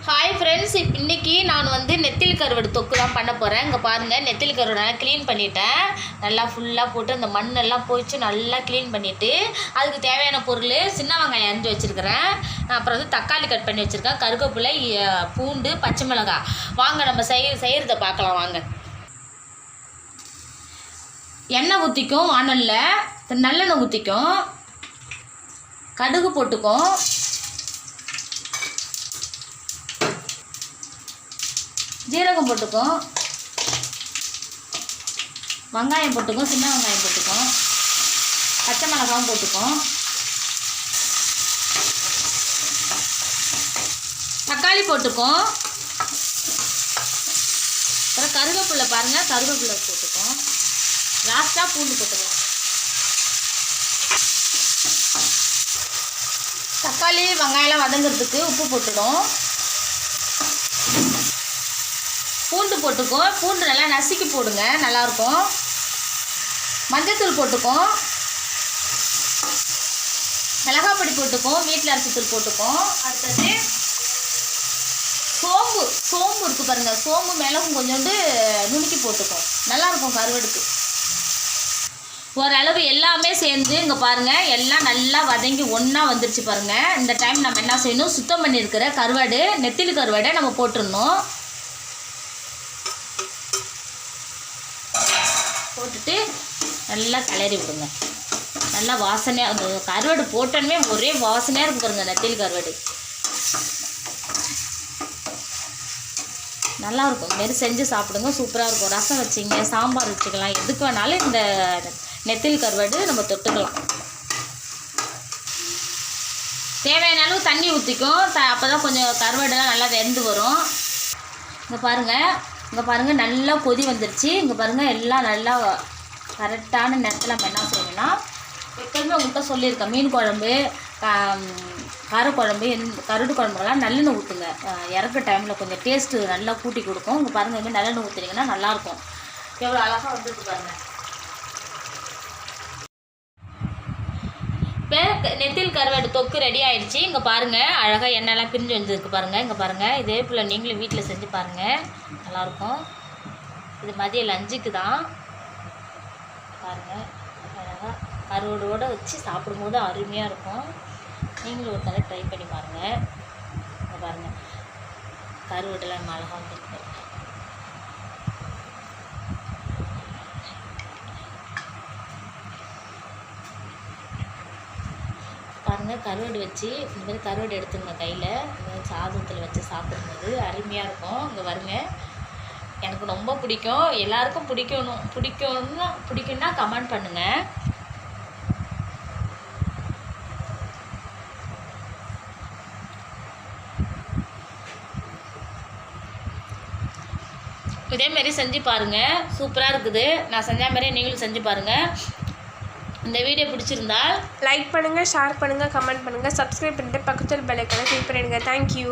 Hi friends, இன்றைக்கி நான் வந்து நெத்திலி கருவாடு தொக்கு தான் பண்ண போகிறேன். இங்கே பாருங்கள், நெத்திலி கருவாடு நல்லா க்ளீன் பண்ணிவிட்டேன். நல்லா ஃபுல்லாக போட்டு அந்த மண்ணெல்லாம் போயிடுச்சு, நல்லா க்ளீன் பண்ணிவிட்டு அதுக்கு தேவையான பொருள் சின்ன வெங்காயம் அரிஞ்சு வச்சுருக்கிறேன். அப்புறம் வந்து தக்காளி கட் பண்ணி வச்சுருக்கேன், கருவேப்பிலை, பூண்டு, பச்சை மிளகாய். வாங்க நம்ம செய்கிறத பார்க்கலாம் வாங்க. எண்ணெய் ஊற்றிக்கும், வானலில் நல்லெண்ணெய் ஊற்றிக்கும், கடுகு போட்டுக்கும், ஜீரகம் போட்டுக்கும், வெங்காயம் போட்டுக்கும், சின்ன வெங்காயம் போட்டுக்கும், பச்சை மிளகாவும் போட்டுக்கும், தக்காளி போட்டுக்கும், அப்புறம் கருவேப்பிலை பாருங்கள், கருவேப்பிலை போட்டுக்கும், லாஸ்ட்டாக பூண்டு போட்டுக்கலாம். தக்காளி வெங்காயம்லாம் வதங்கிறதுக்கு உப்பு போட்டுடும். பூண்டு போட்டுக்கும், பூண்டு நல்லா நசுக்கி போடுங்க, நல்லாயிருக்கும். மஞ்சத்தூள் போட்டுக்கும், மிளகாய் பொடி போட்டுக்கும், வீட்டில் அரைச்சி தூள் போட்டுக்கும். அடுத்தது சோம்பு இருக்குது பாருங்கள், சோம்பு மிளகும் கொஞ்சோண்டு நுணுக்கி போட்டுக்கும், நல்லாயிருக்கும் கருவாடுக்கு. ஓரளவு எல்லாமே சேர்ந்து இங்கே பாருங்கள், எல்லாம் நல்லா வதங்கி ஒன்றா வந்துருச்சு பாருங்கள். இந்த டைம் நம்ம என்ன செய்யணும், சுத்தம் பண்ணியிருக்கிற கருவாடு, நெத்திலி கருவாடை நம்ம போட்டுடணும். போட்டுட்டு நல்லா கிளறி விடுங்க. நல்லா வாசனையாக, அந்த கருவாடு போட்டோன்னே ஒரே வாசனையாக இருக்குது பாருங்கள். நெத்திலி கருவாடு நல்லாயிருக்கும். இதுமாரி செஞ்சு சாப்பிடுங்க, சூப்பராக இருக்கும். ரசம் வச்சிங்க, சாம்பார் வச்சுக்கலாம், எதுக்கு வேணாலும் இந்த நெத்திலி கருவாடு நம்ம தொட்டுக்கலாம். தேவையான அளவு தண்ணி ஊற்றிக்கும், அப்போ தான் கொஞ்சம் கருவாடெல்லாம் நல்லா வெந்து வரும். இங்கே பாருங்கள் நல்லா கொதி வந்துருச்சு. இங்கே பாருங்கள், எல்லாம் நல்லா கரெக்டான நேரத்தில் நம்ம என்ன செய்யணும்னா, எப்போதுமே உங்கள்கிட்ட சொல்லியிருக்கேன், மீன் குழம்பு, காரக்குழம்பு, கருடு குழம்புக்கெல்லாம் நல்லெண்ணெய் ஊற்றுங்க. இறக்குற டைமில் கொஞ்சம் டேஸ்ட்டு நல்லா கூட்டி கொடுக்கும். இங்கே பாருங்கள், இதுமாதிரி நல்லெண்ணெய் ஊற்றுனீங்கன்னா நல்லாயிருக்கும். எவ்வளோ அழகாக வந்துருக்கு பாருங்கள். இப்போ நெத்திலி கருவாடு தொக்கு ரெடி ஆகிடுச்சு. இங்கே பாருங்கள், அழகாக எண்ணெய்லாம் பிரிஞ்சு வந்துருக்கு பாருங்கள். இங்கே பாருங்கள், இதே போல் நீங்களும் வீட்டில் செஞ்சு பாருங்கள், நல்லாயிருக்கும். இது மதிய லஞ்சுக்கு தான் பாருங்கள். அழகாக கருவாடோடு வச்சு சாப்பிடும்போது அருமையாக இருக்கும். நீங்களும் ஒரு தடவை ட்ரை பண்ணி பாருங்கள். இங்கே பாருங்கள், கருவாடெல்லாம் அழகாக வந்துருக்கு. பாருங்கள், கருவாடு வச்சு இந்த மாதிரி கருவாடு எடுத்துங்க கையில், இந்த சாதத்தில் வச்சு சாப்பிடும்போது அருமையாக இருக்கும். இங்கே வருங்க, எனக்கு ரொம்ப பிடிக்கும். எல்லாருக்கும் பிடிக்கும்னா கமெண்ட் பண்ணுங்கள். இதேமாரி செஞ்சு பாருங்கள், சூப்பராக இருக்குது. நான் செஞ்ச மாதிரியே நீங்களும் செஞ்சு பாருங்கள். இந்த வீடியோ பிடிச்சிருந்தால் லைக் பண்ணுங்கள், ஷேர் பண்ணுங்கள், கமெண்ட் பண்ணுங்கள், சப்ஸ்கிரைப் பண்ணிட்டு பக்கத்தில் பெல் ஐக்கானை கிளிக் பண்ணிடுங்க. தேங்க்யூ.